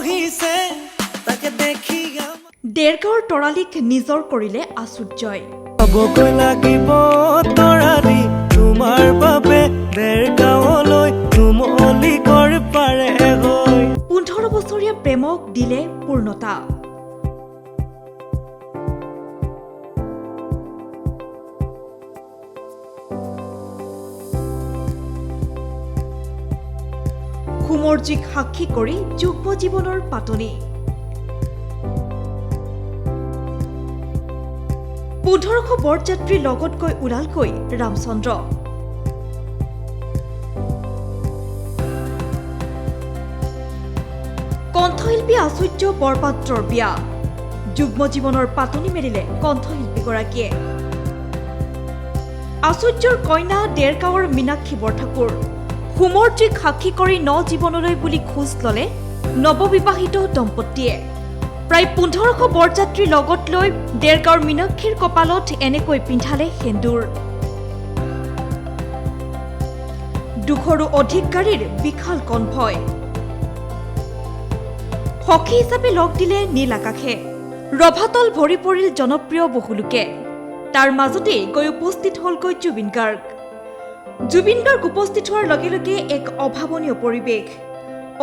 বহিছে তাকে দেখি দেৰগাঁৱৰ তৰালীক নিজৰ কৰিলে আশ্চৰ্যই পাবগৈ লাগিব তৰালী তোমাৰ বাবে দেৰগাঁৱলৈ তুমলি কৰ পাৰে গৈ 15 বছৰীয়া প্ৰেমক দিলে পূৰ্ণতা কুমৰ্জিক সাক্ষী কৰি যুৱ জীৱনৰ পাতনি 1500 বৰযাত্ৰীৰ লগত গৈ ওলালকৈ ৰামচন্দ্ৰ কণ্ঠশিল্পী আচুৰ্য বৰপাত্ৰৰ বিয়া যুগ্ম জীৱনৰ পাতনি মেলিলে কণ্ঠশিল্পীগৰাকীয়ে আচুৰ্যৰ কইনা দেৰগাঁৱৰ মীনাক্ষী বৰঠাকুৰ কুমৰ্জিক সাক্ষী কৰি ন জীৱনলৈ বুলি খোজ ললে নৱবিবাহিত দম্পতীয়ে প্ৰায় 1500 বৰযাত্ৰীৰ লগত লৈ দেৰগাঁৱৰ মীনাক্ষীৰ কপালত এনেকৈ পিন্ধালে সেন্দুৰ দুশৰো অধিক গাড়ীৰ বিশাল কনভয় সখী হিচাপে লগ দিলে নীল আকাশে ৰভাতল ভৰি পৰিল জনপ্ৰিয় বহুলোকে তাৰ মাজতে গৈ উপস্থিত হলগৈ জুবিন গাৰ্গ উপস্থিত হোৱাৰ লগে লগে এক অভাৱনীয় পৰিৱেশ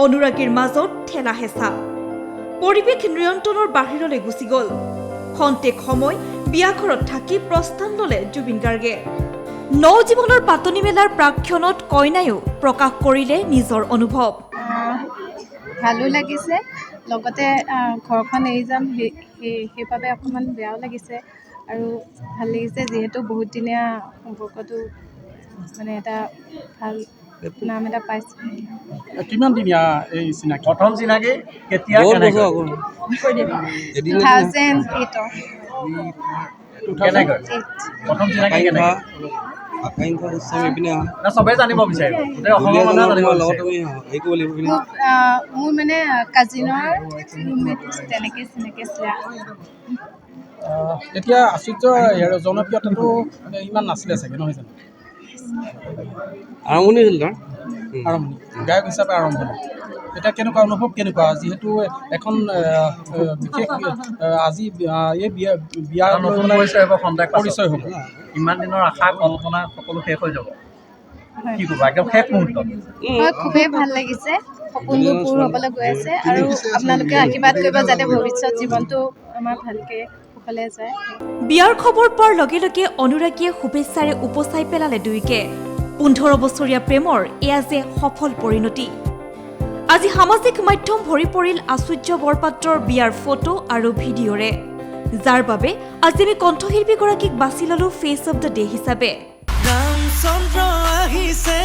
অনুৰাগীৰ মাজত ঠেলা হেঁচা পৰিৱেশ নিয়ন্ত্ৰণৰ বাহিৰলৈ গুচি গ'ল খন্তেক সময় বিয়াঘৰত থাকি প্ৰস্থান ললে জুবিন গাৰ্গে ন জীৱনৰ পাতনি মেলাৰ প্ৰাক্ষণত কইনায়ো প্ৰকাশ কৰিলে নিজৰ অনুভৱ ভালো লাগিছে লগতে ঘৰখন এৰি যাম সেইবাবে অকণমান বেয়াও লাগিছে আৰু ভাল লাগিছে যিহেতু বহুত দিনীয়া সম্পৰ্কটো মানে এটা ভাল নাম এটা পাইছে কিমান দিনীয়া এই চিনাকি প্ৰথম চিনাকি কেতিয়া 2008 প্ৰথম চিনাকি কেনেকৈ চবেই জানিব বিচাৰিব মোৰ মানে কাজিনৰ ৰুমমেট তেনেকৈ চিনাকি আছিলে এতিয়া আচুৰ্য জনপ্ৰিয়তাটো মানে ইমান নাছিলে চাগে নহয় জানো আৰম্ভণি হৈছিল আৰম্ভণি গায়ক হিচাপে আৰম্ভণি এতিয়া কেনেকুৱা অনুভৱ কেনেকুৱা যিহেতু এখন বিশেষ আজি এই বিয়া পৰিচয় হ'ব ইমান দিনৰ আশা কল্পনা সকলো শেষ হৈ যাব কি ক'বা একদম শেষ মুহূৰ্তত খুবেই ভাল লাগিছে সপোনবোৰ পূৰ হ'বলৈ গৈ আছে আৰু আপোনালোকে আশীৰ্বাদ কৰিব যাতে ভৱিষ্যত জীৱনটো আমাৰ ভালকৈ কুশলে যায় বিয়াৰ খবৰ পোৱাৰ লগে লগে অনুৰাগীয়ে শুভেচ্ছাৰে উপচাই পেলালে দুয়োকে 15 বছৰীয়া প্ৰেমৰ এয়া যে সফল পৰিণতি আজি সামাজিক মাধ্যম ভৰি পৰিল আচুৰ্য বৰপাত্ৰৰ বিয়াৰ ফটো আৰু ভিডিঅ'ৰে যাৰ বাবে আজি আমি কণ্ঠশিল্পীগৰাকীক বাছি ললো ফেচ অফ দ্য ডে হিচাপে ৰামচন্দ্ৰ আহিছে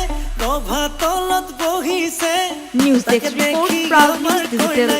ৰভাতলত বহিছে news desk report proud news digital